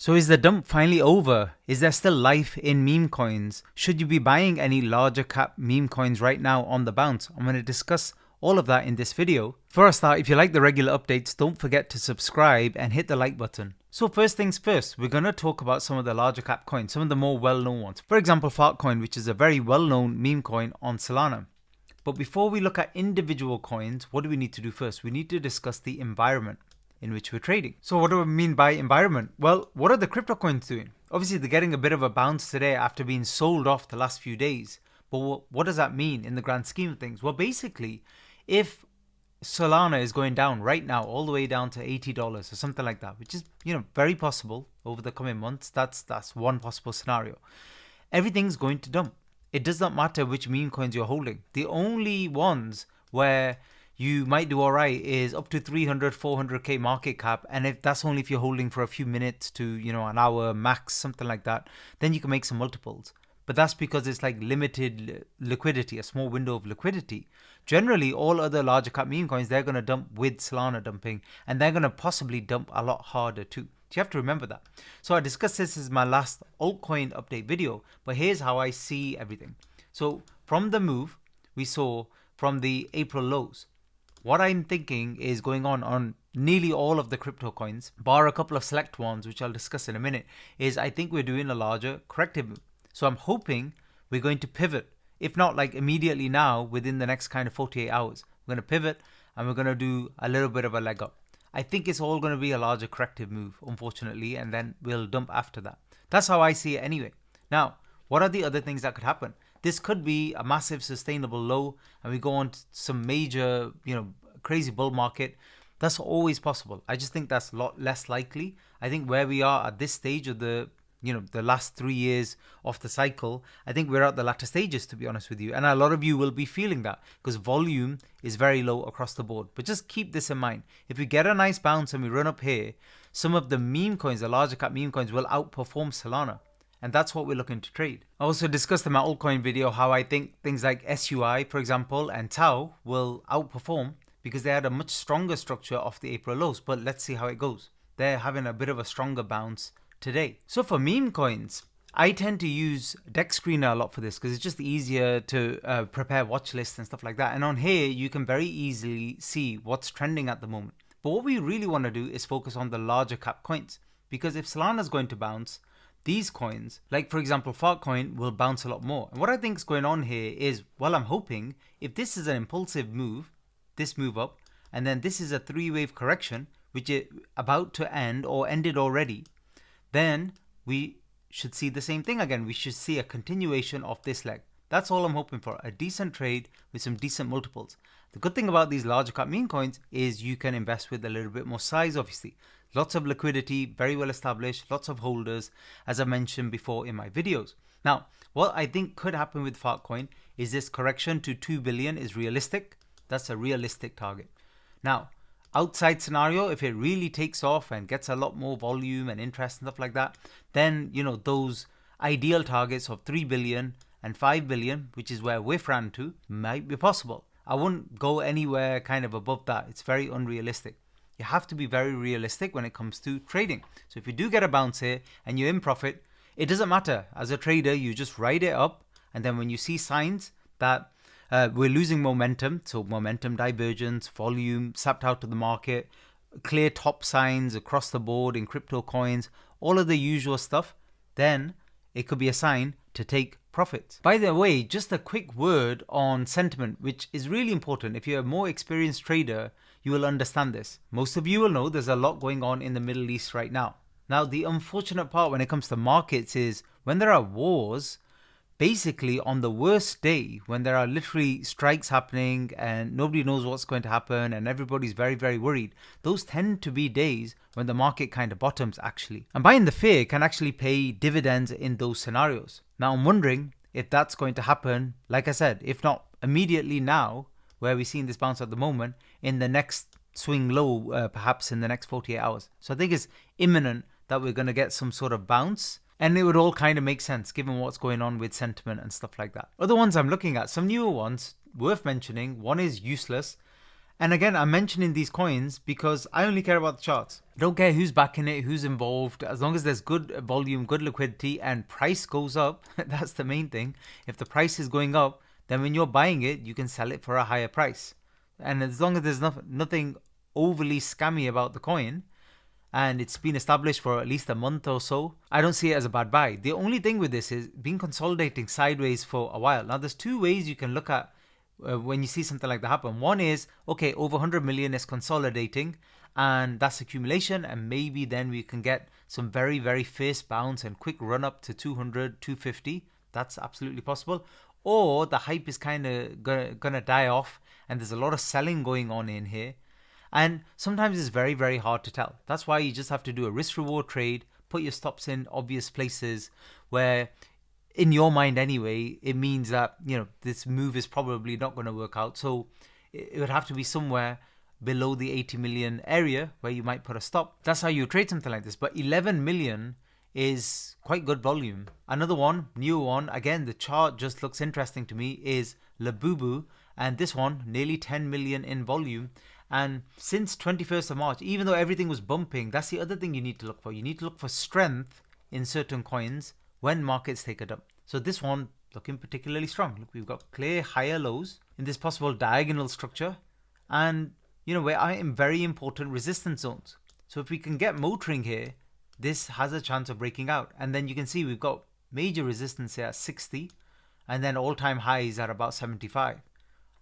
So is the dump finally over? Is there still life in meme coins? Should you be buying any larger cap meme coins right now on the bounce? I'm going to discuss all of that in this video. For a start, if you like the regular updates, don't forget to subscribe and hit the like button. So first things first, we're going to talk about some of the larger cap coins, some of the more well-known ones. For example, Fartcoin, which is a very well-known meme coin on Solana. But before we look at individual coins, what do we need to do first? We need to discuss the environment in which we're trading. So what do I mean by environment? Well, what are the crypto coins doing? Obviously, they're getting a bit of a bounce today after being sold off the last few days. But what does that mean in the grand scheme of things? Well, basically, if Solana is going down right now, all the way down to $80 or something like that, which is, very possible over the coming months. That's one possible scenario. Everything's going to dump. It does not matter which meme coins you're holding. The only ones where you might do all right is up to 300, 400k market cap. And if that's only if you're holding for a few minutes to, an hour max, something like that, then you can make some multiples. But that's because it's like limited liquidity, a small window of liquidity. Generally, all other larger cap meme coins, they're going to dump with Solana dumping, and they're going to possibly dump a lot harder too. So you have to remember that. So I discussed this as my last altcoin update video, but here's how I see everything. So from the move we saw from the April lows, what I'm thinking is going on nearly all of the crypto coins, bar a couple of select ones, which I'll discuss in a minute, is I think we're doing a larger corrective move. So I'm hoping we're going to pivot, if not like immediately now, within the next kind of 48 hours. We're going to pivot and we're going to do a little bit of a leg up. I think it's all going to be a larger corrective move, unfortunately, and then we'll dump after that. That's how I see it anyway. Now, what are the other things that could happen? This could be a massive sustainable low and we go on to some major, crazy bull market. That's always possible. I just think that's a lot less likely. I think where we are at this stage of the last 3 years of the cycle, I think we're at the latter stages, to be honest with you. And a lot of you will be feeling that because volume is very low across the board. But just keep this in mind. If we get a nice bounce and we run up here, some of the meme coins, the larger cap meme coins, will outperform Solana. And that's what we're looking to trade. I also discussed in my altcoin video how I think things like SUI, for example, and Tau will outperform because they had a much stronger structure off the April lows. But let's see how it goes. They're having a bit of a stronger bounce today. So for meme coins, I tend to use Dex Screener a lot for this because it's just easier to prepare watch lists and stuff like that. And on here, you can very easily see what's trending at the moment. But what we really want to do is focus on the larger cap coins, because if Solana is going to bounce, these coins, like for example Fartcoin, will bounce a lot more. And what I think is going on here is, well, I'm hoping if this is an impulsive move, this move up, and then this is a three-wave correction, which is about to end or ended already, then we should see the same thing again. We should see a continuation of this leg. That's all I'm hoping for, a decent trade with some decent multiples. The good thing about these larger cap meme coins is you can invest with a little bit more size, obviously. Lots of liquidity, very well established, lots of holders, as I mentioned before in my videos. Now, what I think could happen with Fartcoin is this correction to 2 billion is realistic. That's a realistic target. Now, outside scenario, if it really takes off and gets a lot more volume and interest and stuff like that, then, those ideal targets of 3 billion and 5 billion, which is where we've ran to, might be possible. I wouldn't go anywhere kind of above that. It's very unrealistic. You have to be very realistic when it comes to trading. So if you do get a bounce here and you're in profit, it doesn't matter. As a trader, you just ride it up. And then when you see signs that we're losing momentum, so momentum divergence, volume sapped out of the market, clear top signs across the board in crypto coins, all of the usual stuff, then it could be a sign to take profits. By the way, just a quick word on sentiment, which is really important. If you're a more experienced trader, you will understand this. Most of you will know there's a lot going on in the Middle East right now. Now, the unfortunate part when it comes to markets is when there are wars, basically on the worst day, when there are literally strikes happening and nobody knows what's going to happen and everybody's very, very worried, those tend to be days when the market kind of bottoms actually. And buying the fear can actually pay dividends in those scenarios. Now, I'm wondering if that's going to happen, like I said, if not immediately now, where we're seeing this bounce at the moment, in the next swing low, perhaps in the next 48 hours. So I think it's imminent that we're going to get some sort of bounce. And it would all kind of make sense given what's going on with sentiment and stuff like that. Other ones I'm looking at, some newer ones worth mentioning. One is Useless. And again, I'm mentioning these coins because I only care about the charts. I don't care who's backing it, who's involved. As long as there's good volume, good liquidity, and price goes up, that's the main thing. If the price is going up, then when you're buying it, you can sell it for a higher price. And as long as there's nothing overly scammy about the coin, and it's been established for at least a month or so, I don't see it as a bad buy. The only thing with this is been consolidating sideways for a while. Now, there's two ways you can look at when you see something like that happen. One is, okay, over 100 million is consolidating, and that's accumulation, and maybe then we can get some very, very fast bounce and quick run up to 200, 250. That's absolutely possible. Or the hype is kind of gonna die off, and there's a lot of selling going on in here. And sometimes it's very, very hard to tell. That's why you just have to do a risk reward trade, put your stops in obvious places where, in your mind anyway, it means that, this move is probably not going to work out. So it would have to be somewhere below the 80 million area where you might put a stop. That's how you trade something like this. But 11 million is quite good volume. Another one, new one, again, the chart just looks interesting to me, is Labubu. And this one, nearly 10 million in volume. And since 21st of March, even though everything was bumping, that's the other thing you need to look for. You need to look for strength in certain coins when markets take a dump. So this one looking particularly strong. Look, we've got clear higher lows in this possible diagonal structure. And, we're in very important resistance zones. So if we can get motoring here, this has a chance of breaking out. And then you can see we've got major resistance here at 60. And then all-time highs at about 75.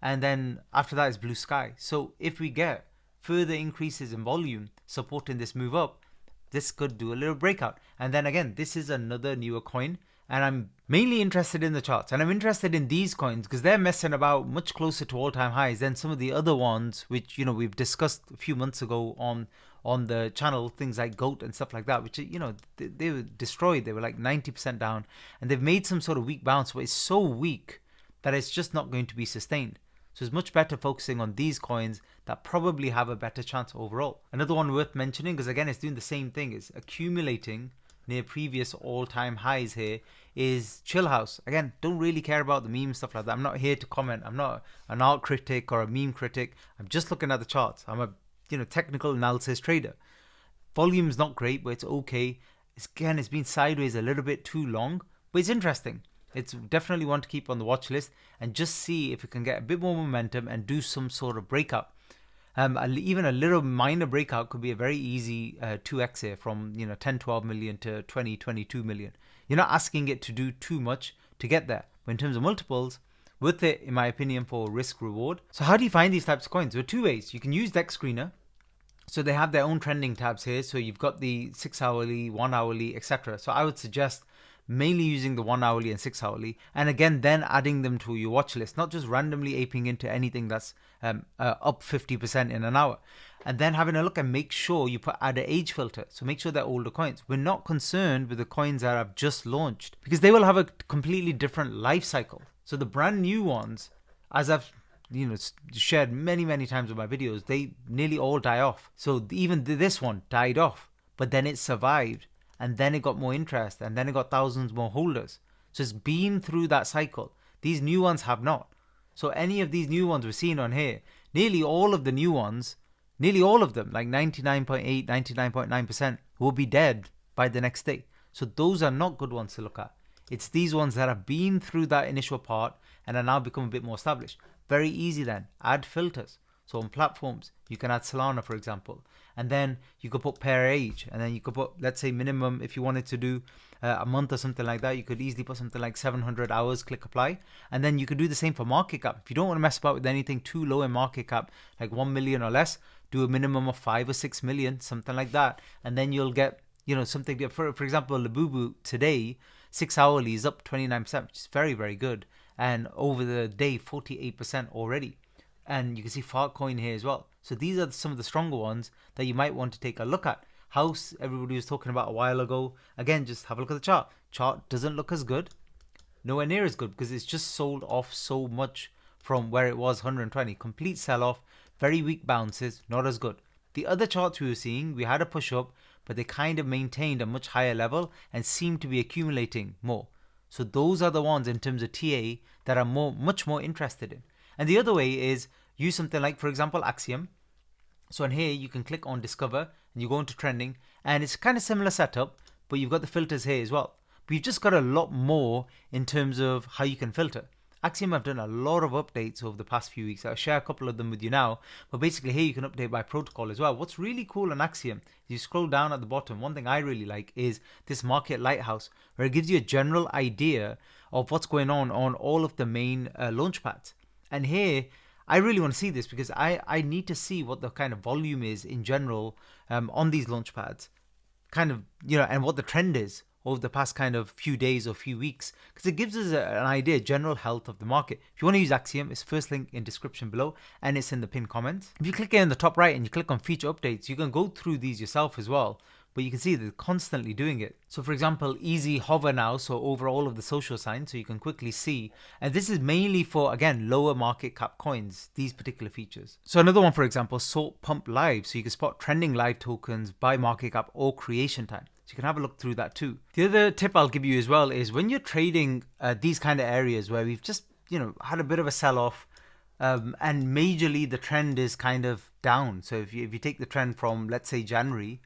And then after that is blue sky. So if we get further increases in volume supporting this move up, this could do a little breakout. And then again, this is another newer coin. And I'm mainly interested in the charts. And I'm interested in these coins because they're messing about much closer to all-time highs than some of the other ones, which, we've discussed a few months ago on the channel, things like GOAT and stuff like that, which, they were destroyed. They were like 90% down. And they've made some sort of weak bounce, but it's so weak that it's just not going to be sustained. So it's much better focusing on these coins that probably have a better chance overall. Another one worth mentioning, because again, it's doing the same thing, is accumulating near previous all-time highs here, is Chillhouse. Again, don't really care about the meme stuff like that. I'm not here to comment. I'm not an art critic or a meme critic. I'm just looking at the charts. I'm a technical analysis trader. Volume's not great, but it's okay. It's been sideways a little bit too long, but it's interesting. It's definitely one to keep on the watch list and just see if it can get a bit more momentum and do some sort of breakout. Even a little minor breakout could be a very easy 2x here from 10, 12 million to 20, 22 million. You're not asking it to do too much to get there. But in terms of multiples, worth it in my opinion for risk reward. So how do you find these types of coins? There are two ways. You can use Dex Screener. So they have their own trending tabs here. So you've got the 6 hourly, 1 hourly, etc. So I would suggest mainly using the 1 hourly and 6 hourly, and again then adding them to your watch list, not just randomly aping into anything that's up 50% in an hour, and then having a look and make sure you add an age filter. So make sure they're older coins. We're not concerned with the coins that have just launched because they will have a completely different life cycle. So the brand new ones, as I've shared many times in my videos, they nearly all die off. So even this one died off, but then it survived. And then it got more interest, and then it got thousands more holders. So it's been through that cycle. These new ones have not. So any of these new ones we're seeing on here, nearly all of the new ones, nearly all of them, like 99.8, 99.9%, will be dead by the next day. So those are not good ones to look at. It's these ones that have been through that initial part and are now become a bit more established. Very easy then. Add filters. So on platforms, you can add Solana, for example, and then you could put pair age, and then you could put, let's say, minimum, if you wanted to do a month or something like that, you could easily put something like 700 hours, click apply, and then you could do the same for market cap. If you don't want to mess about with anything too low in market cap, like 1 million or less, do a minimum of 5 or 6 million, something like that, and then you'll get, something, for example, Labubu today, 6 hourly is up 29%, which is very, very good, and over the day, 48% already. And you can see Fartcoin here as well. So these are some of the stronger ones that you might want to take a look at. House, everybody was talking about a while ago. Again, just have a look at the chart. Chart doesn't look as good. Nowhere near as good because it's just sold off so much from where it was 120. Complete sell-off, very weak bounces, not as good. The other charts we were seeing, we had a push up, but they kind of maintained a much higher level and seem to be accumulating more. So those are the ones in terms of TA that I'm much more interested in. And the other way is use something like, for example, Axiom. So in here, you can click on discover and you go into trending, and it's kind of similar setup, but you've got the filters here as well. But you've just got a lot more in terms of how you can filter. Axiom have done a lot of updates over the past few weeks. I'll share a couple of them with you now, but basically here you can update by protocol as well. What's really cool on Axiom, if you scroll down at the bottom, one thing I really like is this market lighthouse, where it gives you a general idea of what's going on all of the main launch pads. And here, I really want to see this because I need to see what the kind of volume is in general on these launch pads, kind of, and what the trend is over the past kind of few days or few weeks, because it gives us an idea, general health of the market. If you want to use Axiom, it's first link in description below and it's in the pinned comments. If you click here in the top right and you click on feature updates, you can go through these yourself as well, but you can see they're constantly doing it. So for example, easy hover now, so over all of the social signs, so you can quickly see. And this is mainly for, again, lower market cap coins, these particular features. So another one, for example, sort pump live, so you can spot trending live tokens by market cap or creation time. So you can have a look through that too. The other tip I'll give you as well is when you're trading these kind of areas where we've just, had a bit of a sell-off, and majorly the trend is kind of down. So if you take the trend from, let's say, January,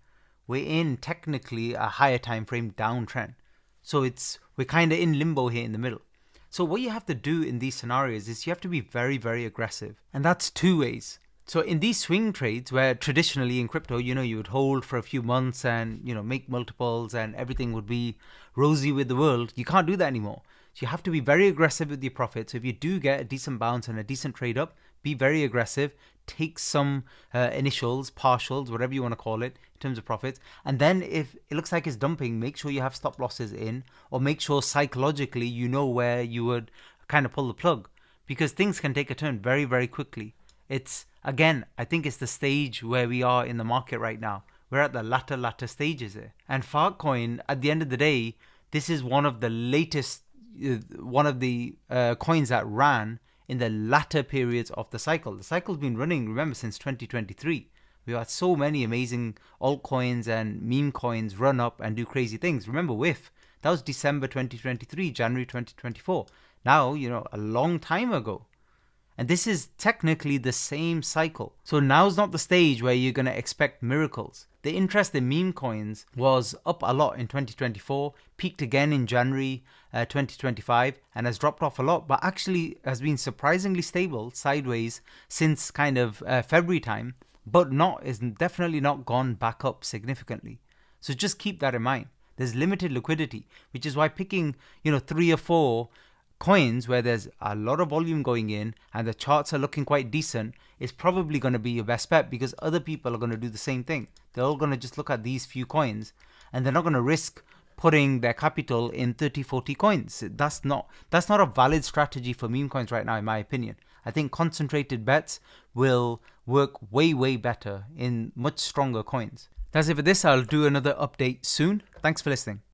we're in technically a higher time frame downtrend. So we're kind of in limbo here in the middle. So what you have to do in these scenarios is you have to be very, very aggressive. And that's two ways. So in these swing trades where traditionally in crypto, you would hold for a few months and, make multiples and everything would be rosy with the world, you can't do that anymore. So you have to be very aggressive with your profits. So if you do get a decent bounce and a decent trade up, be very aggressive, take some initials, partials, whatever you want to call it in terms of profits. And then if it looks like it's dumping, make sure you have stop losses in, or make sure psychologically you know where you would kind of pull the plug, because things can take a turn very, very quickly. Again, I think it's the stage where we are in the market right now. We're at the latter stages here. And Fartcoin, at the end of the day, this is one of the latest, one of the coins that ran in the latter periods of the cycle. The cycle's been running, remember, since 2023. We've had so many amazing altcoins and meme coins run up and do crazy things. Remember WIF, that was December 2023, January 2024. Now, a long time ago. And this is technically the same cycle. So now's not the stage where you're going to expect miracles. The interest in meme coins was up a lot in 2024, peaked again in January 2025, and has dropped off a lot, but actually has been surprisingly stable sideways since kind of February time, but is definitely not gone back up significantly. So just keep that in mind. There's limited liquidity, which is why picking, 3 or 4 coins where there's a lot of volume going in and the charts are looking quite decent is probably going to be your best bet, because other people are going to do the same thing. They're all going to just look at these few coins and they're not going to risk putting their capital in 30-40 coins. That's not a valid strategy for meme coins right now, in my opinion. I think concentrated bets will work way, way better in much stronger coins. That's it for this. I'll do another update soon. Thanks for listening.